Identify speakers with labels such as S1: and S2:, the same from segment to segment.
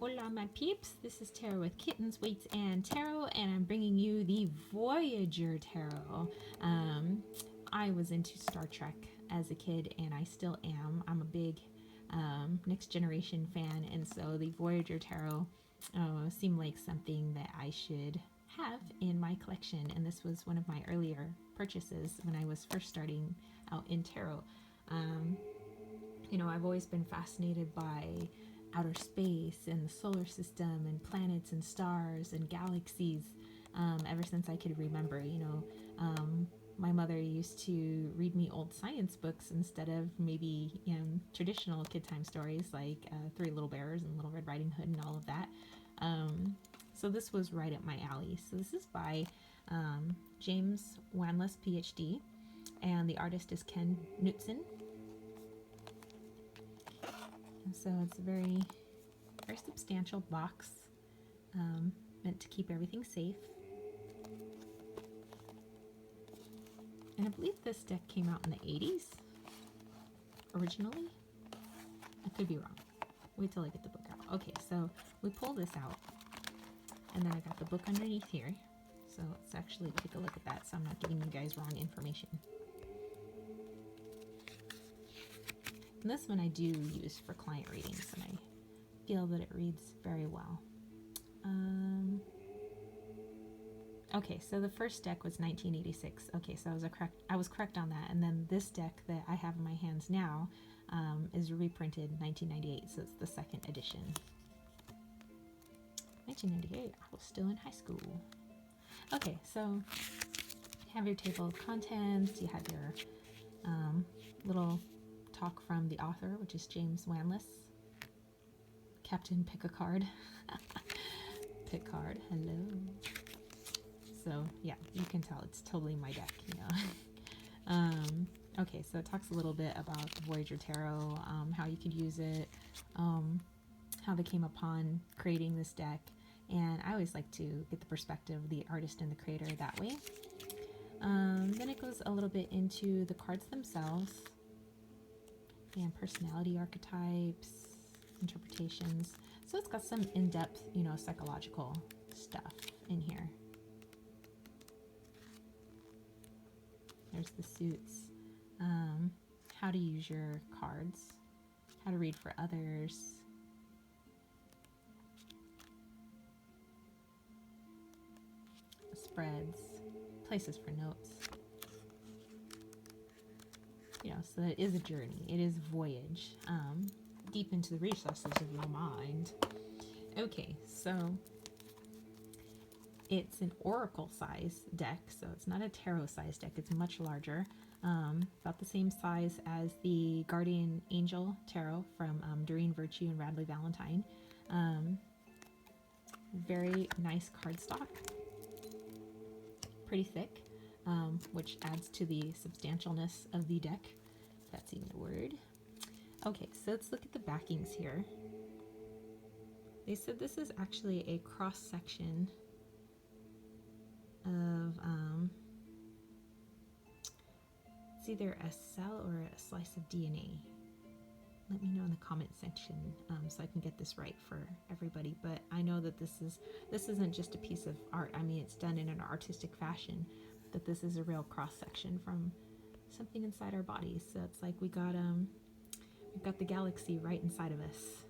S1: Hola my peeps, this is Tarot with Kittens, Weights, and Tarot, and I'm bringing you the Voyager Tarot. I was into Star Trek as a kid, and I still am. I'm a big Next Generation fan, and so the Voyager Tarot seemed like something that I should have in my collection, and this was one of my earlier purchases when I was first starting out in tarot. I've always been fascinated by outer space and the solar system and planets and stars and galaxies ever since I could remember. My mother used to read me old science books instead of maybe traditional kid time stories like Three Little Bears and Little Red Riding Hood and all of that. So this was right up my alley. So this is by James Wanless, PhD, and the artist is Ken Knutson. And so it's a very, very substantial box, meant to keep everything safe. And I believe this deck came out in the 80s originally. I could be wrong. Wait till I get the book out. Okay, so we pull this out, and then I got the book underneath here. So let's actually take a look at that so I'm not giving you guys wrong information. And this one I do use for client readings, and I feel that it reads very well. Okay, so the first deck was 1986. Okay, so I was correct on that. And then this deck that I have in my hands now is reprinted 1998, so it's the second edition. 1998, I was still in high school. Okay, so you have your table of contents, you have your little talk from the author, which is James Wanless. Captain Pick a Card. Picard, hello. So yeah, you can tell it's totally my deck, Okay, so it talks a little bit about the Voyager Tarot, how you could use it, how they came upon creating this deck, and I always like to get the perspective of the artist and the creator that way. Then it goes a little bit into the cards themselves, and personality archetypes, interpretations. So it's got some in-depth, psychological stuff in here. There's the suits, how to use your cards, how to read for others, spreads, places for notes. So it is a journey. It is a voyage deep into the recesses of your mind. Okay, so it's an oracle size deck, so it's not a tarot size deck. It's much larger, about the same size as the Guardian Angel Tarot from Doreen Virtue and Radley Valentine. Very nice cardstock, pretty thick, which adds to the substantialness of the deck, if that's even a word. Okay, so let's look at the backings here. They said this is actually a cross section of it's either a cell or a slice of DNA. Let me know in the comment section so I can get this right for everybody. But I know that this isn't just a piece of art. I mean, it's done in an artistic fashion. That this is a real cross section from something inside our bodies. So it's like we've got the galaxy right inside of us.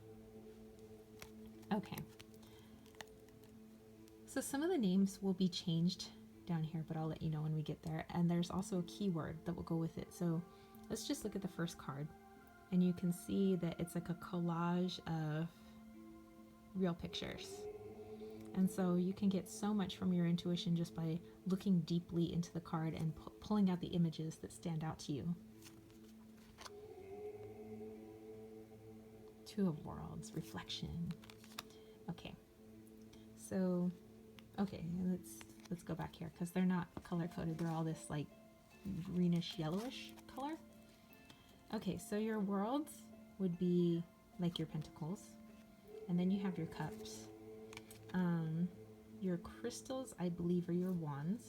S1: Okay. So some of the names will be changed down here, but I'll let you know when we get there. And there's also a keyword that will go with it. So let's just look at the first card, and you can see that it's like a collage of real pictures. And so you can get so much from your intuition just by looking deeply into the card and pulling out the images that stand out to you. Two of Worlds, reflection. Okay. So, okay, let's go back here because they're not color coded. They're all this like greenish yellowish color. Okay, so your worlds would be like your pentacles, and then you have your cups. Your crystals, I believe, are your wands.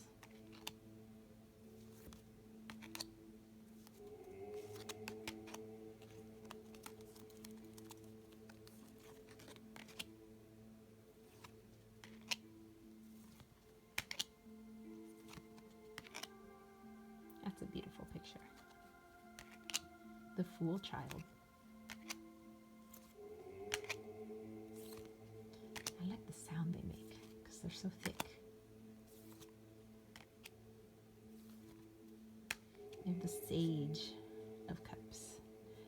S1: Fool Child. I like the sound they make because they're so thick. They have the Sage of Cups.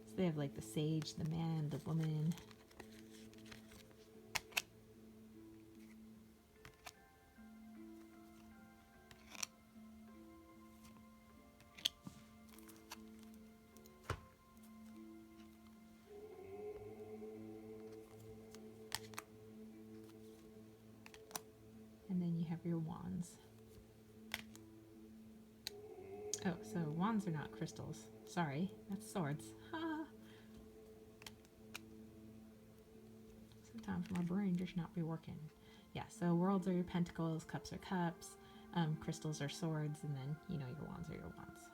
S1: So they have like the sage, the man, the woman. And then you have your wands. Oh, so wands are not crystals. Sorry, that's swords. Sometimes my brain just not be working. Yeah, so worlds are your pentacles, cups are cups, crystals are swords, and then, you know, your wands are your wands.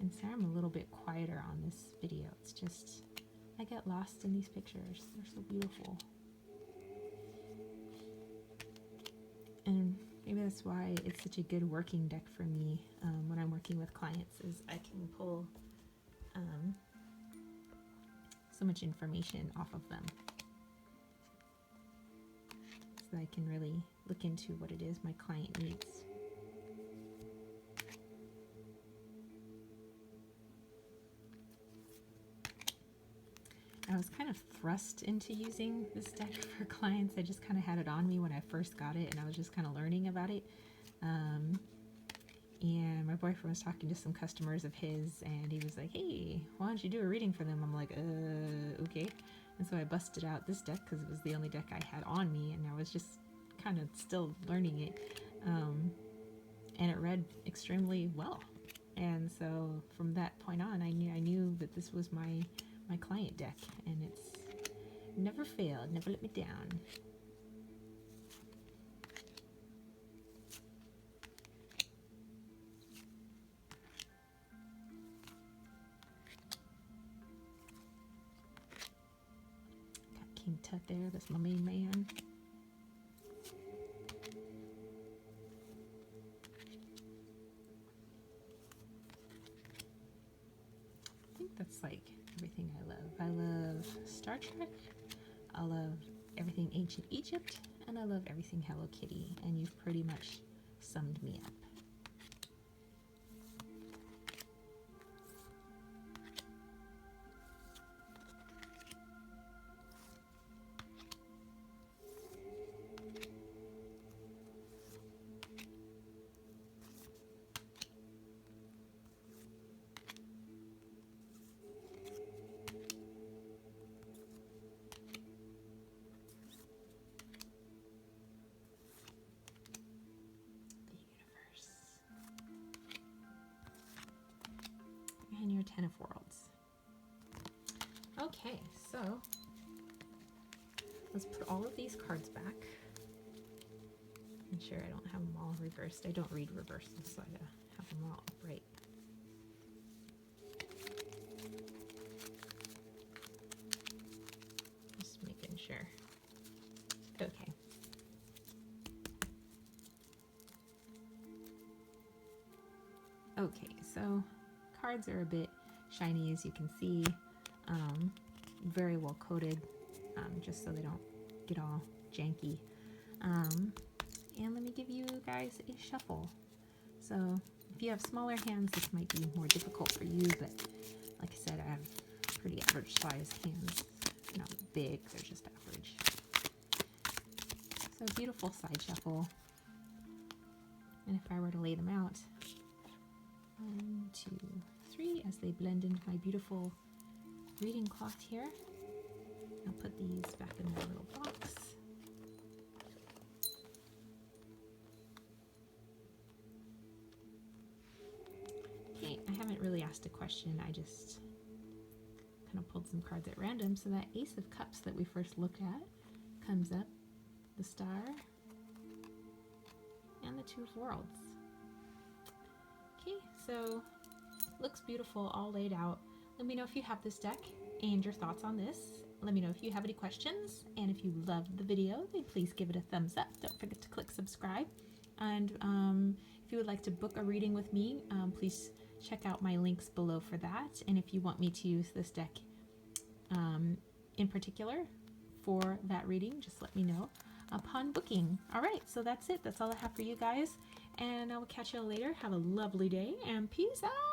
S1: And sorry I'm a little bit quieter on this video. It's just, I get lost in these pictures. They're so beautiful. And maybe that's why it's such a good working deck for me when I'm working with clients, is I can pull so much information off of them. So I can really look into what it is my client needs. I was kind of thrust into using this deck for clients. I just kind of had it on me when I first got it, and I was just kind of learning about it. And my boyfriend was talking to some customers of his, and he was like, hey, why don't you do a reading for them? I'm like, okay. And so I busted out this deck because it was the only deck I had on me, and I was just kind of still learning it. And it read extremely well. And so from that point on, I knew that this was my client deck, and it's never failed, never let me down. Got King Tut there, that's my main man. I think that's like everything I love. I love Star Trek, I love everything ancient Egypt, and I love everything Hello Kitty, and you've pretty much summed me up. And your 10 of Worlds. Okay, so let's put all of these cards back. I'm sure I don't have them all reversed. I don't read reversals, so I gotta have them all upright. Just making sure. Okay. Okay, so cards are a bit shiny, as you can see, very well coated, just so they don't get all janky. And let me give you guys a shuffle. So if you have smaller hands, this might be more difficult for you, but like I said, I have pretty average size hands. Not big, they're just average. So beautiful side shuffle. And if I were to lay them out, 1, 2, 3, as they blend into my beautiful reading cloth here. I'll put these back in their little box. Okay, I haven't really asked a question. I just kind of pulled some cards at random. So that Ace of Cups that we first looked at comes up, the Star, and the Two of Worlds. Okay, so looks beautiful, all laid out. Let me know if you have this deck and your thoughts on this. Let me know if you have any questions, and if you loved the video, then please give it a thumbs up. Don't forget to click subscribe. And if if you would like to book a reading with me, please check out my links below for that. And if you want me to use this deck in particular for that reading, just let me know upon booking. All right, so that's it. That's all I have for you guys. And I will catch you all later. Have a lovely day and peace out.